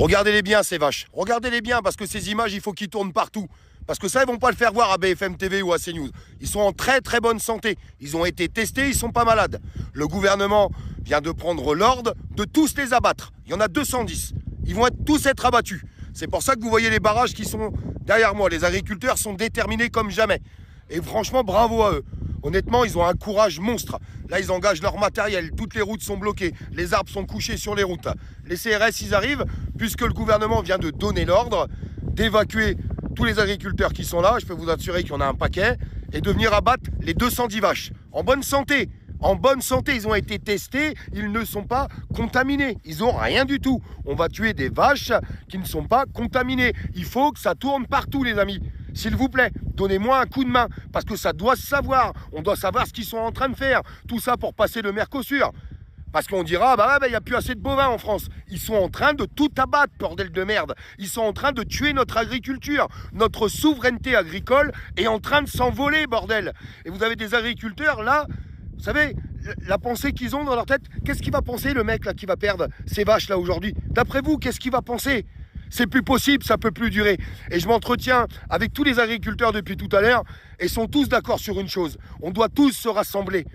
Regardez-les bien ces vaches, regardez-les bien parce que ces images il faut qu'ils tournent partout. Parce que ça ils vont pas le faire voir à BFM TV ou à CNews. Ils sont en très très bonne santé, ils ont été testés, ils sont pas malades. Le gouvernement vient de prendre l'ordre de tous les abattre, il y en a 210, ils vont tous être abattus. C'est pour ça que vous voyez les barrages qui sont derrière moi, les agriculteurs sont déterminés comme jamais. Et franchement bravo à eux. Honnêtement, ils ont un courage monstre. Là, ils engagent leur matériel. Toutes les routes sont bloquées. Les arbres sont couchés sur les routes. Les CRS, ils arrivent, puisque le gouvernement vient de donner l'ordre d'évacuer tous les agriculteurs qui sont là. Je peux vous assurer qu'il y en a un paquet. Et de venir abattre les 210 vaches. En bonne santé. En bonne santé, ils ont été testés. Ils ne sont pas contaminés. Ils n'ont rien du tout. On va tuer des vaches qui ne sont pas contaminées. Il faut que ça tourne partout, les amis. S'il vous plaît, donnez-moi un coup de main, parce que ça doit se savoir. On doit savoir ce qu'ils sont en train de faire. Tout ça pour passer le Mercosur. Parce qu'on dira, il n'y a plus assez de bovins en France. Ils sont en train de tout abattre, bordel de merde. Ils sont en train de tuer notre agriculture. Notre souveraineté agricole est en train de s'envoler, bordel. Et vous avez des agriculteurs, là, vous savez, la pensée qu'ils ont dans leur tête, qu'est-ce qu'il va penser, le mec, là, qui va perdre ces vaches, là, aujourd'hui? D'après vous, qu'est-ce qu'il va penser? C'est plus possible, ça peut plus durer. Et je m'entretiens avec tous les agriculteurs depuis tout à l'heure et sont tous d'accord sur une chose. On doit tous se rassembler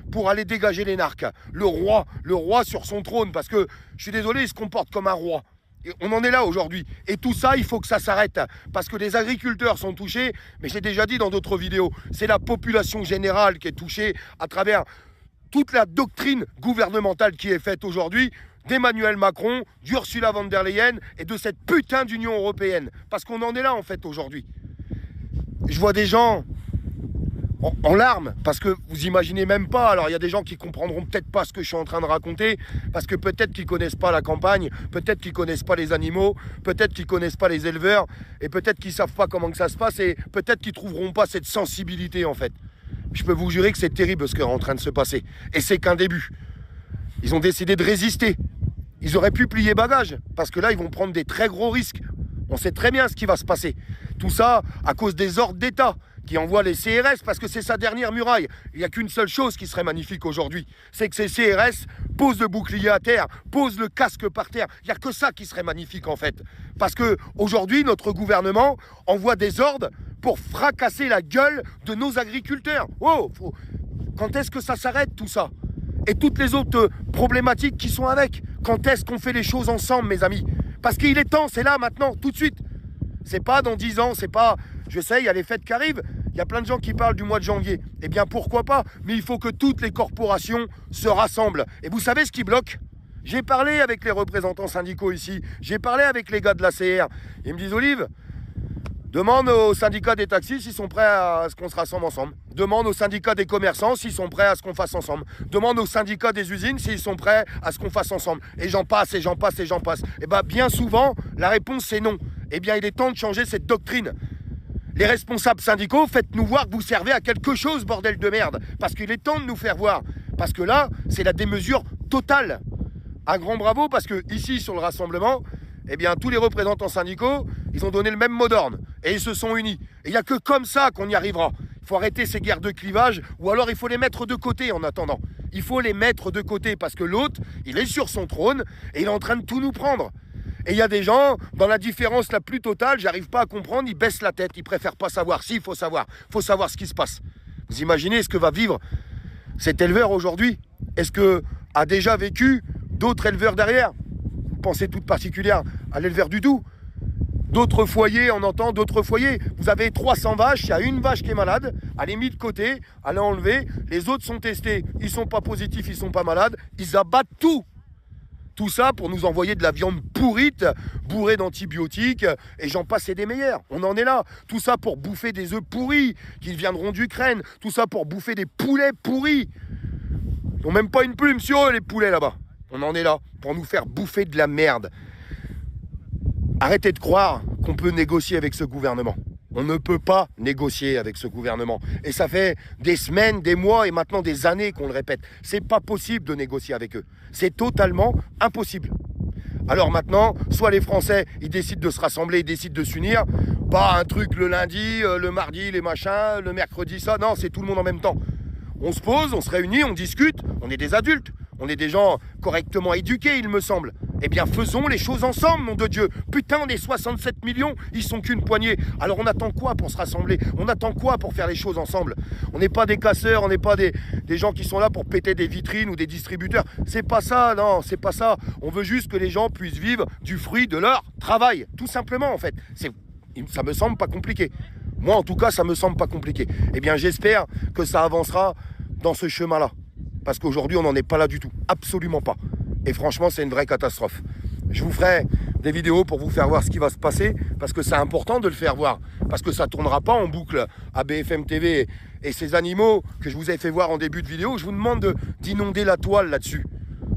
pour aller dégager les narcs. Le roi sur son trône, parce que, je suis désolé, il se comporte comme un roi. Et on en est là aujourd'hui. Et tout ça, il faut que ça s'arrête. Parce que les agriculteurs sont touchés, mais j'ai déjà dit dans d'autres vidéos, c'est la population générale qui est touchée à travers toute la doctrine gouvernementale qui est faite aujourd'hui, d'Emmanuel Macron, d'Ursula von der Leyen et de cette putain d'Union européenne. Parce qu'on en est là en fait aujourd'hui. Je vois des gens en larmes, parce que vous imaginez même pas, alors il y a des gens qui comprendront peut-être pas ce que je suis en train de raconter, parce que peut-être qu'ils connaissent pas la campagne, peut-être qu'ils connaissent pas les animaux, peut-être qu'ils connaissent pas les éleveurs, et peut-être qu'ils savent pas comment que ça se passe, et peut-être qu'ils trouveront pas cette sensibilité en fait. Je peux vous jurer que c'est terrible ce qui est en train de se passer. Et c'est qu'un début. Ils ont décidé de résister. Ils auraient pu plier bagage, parce que là, ils vont prendre des très gros risques. On sait très bien ce qui va se passer. Tout ça à cause des ordres d'État qui envoient les CRS, parce que c'est sa dernière muraille. Il n'y a qu'une seule chose qui serait magnifique aujourd'hui, c'est que ces CRS posent le bouclier à terre, posent le casque par terre. Il n'y a que ça qui serait magnifique en fait. Parce qu'aujourd'hui, notre gouvernement envoie des ordres pour fracasser la gueule de nos agriculteurs. Quand est-ce que ça s'arrête tout ça? Et toutes les autres problématiques qui sont avec. Quand est-ce qu'on fait les choses ensemble, mes amis? Parce qu'il est temps, c'est là, maintenant, tout de suite. C'est pas dans 10 ans, c'est pas... Je sais, il y a les fêtes qui arrivent, il y a plein de gens qui parlent du mois de janvier. Eh bien, pourquoi pas? Mais il faut que toutes les corporations se rassemblent. Et vous savez ce qui bloque? J'ai parlé avec les représentants syndicaux ici, j'ai parlé avec les gars de l'ACR. Ils me disent, Olive, demande aux syndicats des taxis s'ils sont prêts à ce qu'on se rassemble ensemble. Demande aux syndicats des commerçants s'ils sont prêts à ce qu'on fasse ensemble. Demande aux syndicats des usines s'ils sont prêts à ce qu'on fasse ensemble. Et j'en passe, et j'en passe, et j'en passe. Et bien, bien souvent, la réponse c'est non. Eh bien, il est temps de changer cette doctrine. Les responsables syndicaux, faites-nous voir que vous servez à quelque chose, bordel de merde. Parce qu'il est temps de nous faire voir. Parce que là, c'est la démesure totale. Un grand bravo, parce que ici, sur le rassemblement, eh bien, tous les représentants syndicaux, ils ont donné le même mot d'ordre. Et ils se sont unis. Et il n'y a que comme ça qu'on y arrivera. Il faut arrêter ces guerres de clivage, ou alors il faut les mettre de côté en attendant. Il faut les mettre de côté, parce que l'autre, il est sur son trône, et il est en train de tout nous prendre. Et il y a des gens, dans la différence la plus totale, j'arrive pas à comprendre, ils baissent la tête, ils préfèrent pas savoir. Si, il faut savoir ce qui se passe. Vous imaginez ce que va vivre cet éleveur aujourd'hui? Est-ce que a déjà vécu d'autres éleveurs derrière? Pensez toute particulière à l'éleveur du Doubs. D'autres foyers, on entend d'autres foyers. Vous avez 300 vaches, il y a une vache qui est malade, elle est mise de côté, elle est enlevée, les autres sont testés, ils sont pas positifs, ils sont pas malades, ils abattent tout. Tout ça pour nous envoyer de la viande pourrite, bourrée d'antibiotiques, et j'en passe et des meilleurs. On en est là. Tout ça pour bouffer des œufs pourris qui viendront d'Ukraine. Tout ça pour bouffer des poulets pourris. Ils n'ont même pas une plume sur eux, les poulets là-bas. On en est là pour nous faire bouffer de la merde. Arrêtez de croire qu'on peut négocier avec ce gouvernement. On ne peut pas négocier avec ce gouvernement. Et ça fait des semaines, des mois et maintenant des années qu'on le répète. C'est pas possible de négocier avec eux. C'est totalement impossible. Alors maintenant, soit les Français, ils décident de se rassembler, ils décident de s'unir. Pas un truc le lundi, le mardi, les machins, le mercredi, ça. Non, c'est tout le monde en même temps. On se pose, on se réunit, on discute. On est des adultes. On est des gens correctement éduqués, il me semble. Eh bien, faisons les choses ensemble, nom de Dieu. Putain, des 67 millions, ils sont qu'une poignée. Alors on attend quoi pour se rassembler? On attend quoi pour faire les choses ensemble? On n'est pas des casseurs, on n'est pas des gens qui sont là pour péter des vitrines ou des distributeurs. C'est pas ça, non, c'est pas ça. On veut juste que les gens puissent vivre du fruit de leur travail. Tout simplement, en fait. Ça me semble pas compliqué. Moi, en tout cas, ça me semble pas compliqué. Eh bien, j'espère que ça avancera dans ce chemin-là. Parce qu'aujourd'hui, on n'en est pas là du tout. Absolument pas. Et franchement, c'est une vraie catastrophe. Je vous ferai des vidéos pour vous faire voir ce qui va se passer, parce que c'est important de le faire voir, parce que ça ne tournera pas en boucle à BFM TV et ces animaux que je vous ai fait voir en début de vidéo. Je vous demande d'inonder la toile là-dessus.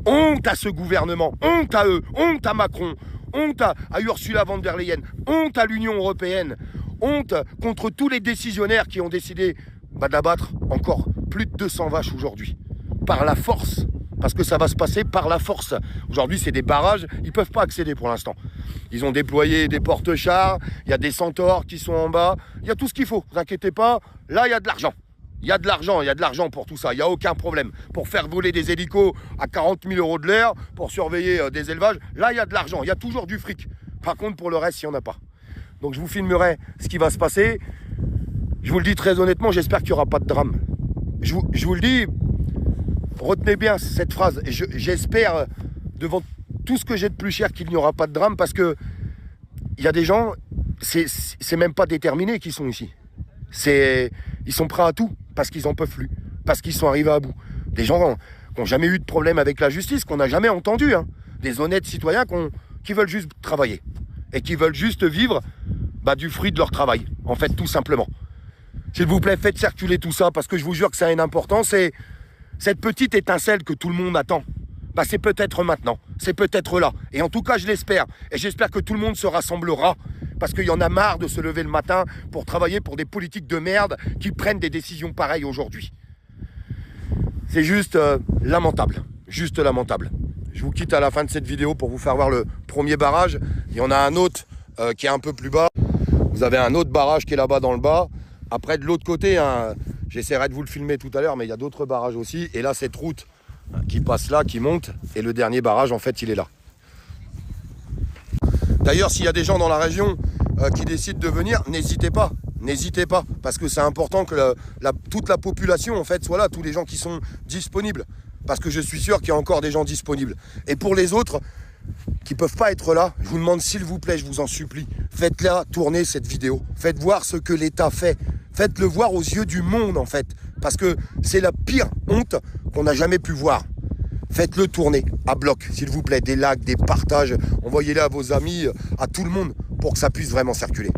Honte à ce gouvernement, honte à eux, honte à Macron, honte à Ursula von der Leyen, honte à l'Union européenne, honte contre tous les décisionnaires qui ont décidé d'abattre encore plus de 200 vaches aujourd'hui, par la force. Parce que ça va se passer par la force. Aujourd'hui, c'est des barrages, ils ne peuvent pas accéder pour l'instant. Ils ont déployé des porte-chars, il y a des centaures qui sont en bas, il y a tout ce qu'il faut, ne vous inquiétez pas, là il y a de l'argent. Il y a de l'argent pour tout ça, il n'y a aucun problème. Pour faire voler des hélicos à 40 000 € de l'air, pour surveiller des élevages, là il y a de l'argent, il y a toujours du fric. Par contre, pour le reste, il n'y en a pas. Donc je vous filmerai ce qui va se passer. Je vous le dis très honnêtement, j'espère qu'il n'y aura pas de drame. Je vous le dis, retenez bien cette phrase. J'espère, devant tout ce que j'ai de plus cher, qu'il n'y aura pas de drame, parce que il y a des gens, c'est même pas déterminé qui sont ici. Ils sont prêts à tout, parce qu'ils n'en peuvent plus, parce qu'ils sont arrivés à bout. Des gens qui n'ont jamais eu de problème avec la justice, qu'on n'a jamais entendu. Hein. Des honnêtes citoyens qui veulent juste travailler et qui veulent juste vivre du fruit de leur travail, en fait, tout simplement. S'il vous plaît, faites circuler tout ça, parce que je vous jure que ça a une importance. Et cette petite étincelle que tout le monde attend, c'est peut-être maintenant, c'est peut-être là. Et en tout cas, je l'espère. Et j'espère que tout le monde se rassemblera, parce qu'il y en a marre de se lever le matin pour travailler pour des politiques de merde qui prennent des décisions pareilles aujourd'hui. C'est juste lamentable, juste lamentable. Je vous quitte à la fin de cette vidéo pour vous faire voir le premier barrage. Il y en a un autre qui est un peu plus bas. Vous avez un autre barrage qui est là-bas dans le bas. Après, de l'autre côté, j'essaierai de vous le filmer tout à l'heure, mais il y a d'autres barrages aussi. Et là, cette route qui passe là, qui monte, et le dernier barrage, en fait, il est là. D'ailleurs, s'il y a des gens dans la région qui décident de venir, n'hésitez pas, parce que c'est important que toute la population, en fait, soit là, tous les gens qui sont disponibles, parce que je suis sûr qu'il y a encore des gens disponibles. Et pour les autres qui ne peuvent pas être là, je vous demande, s'il vous plaît, je vous en supplie, faites-la tourner cette vidéo, faites voir ce que l'État fait, faites-le voir aux yeux du monde, en fait, parce que c'est la pire honte qu'on n'a jamais pu voir. Faites-le tourner à bloc, s'il vous plaît, des likes, des partages, envoyez-les à vos amis, à tout le monde, pour que ça puisse vraiment circuler.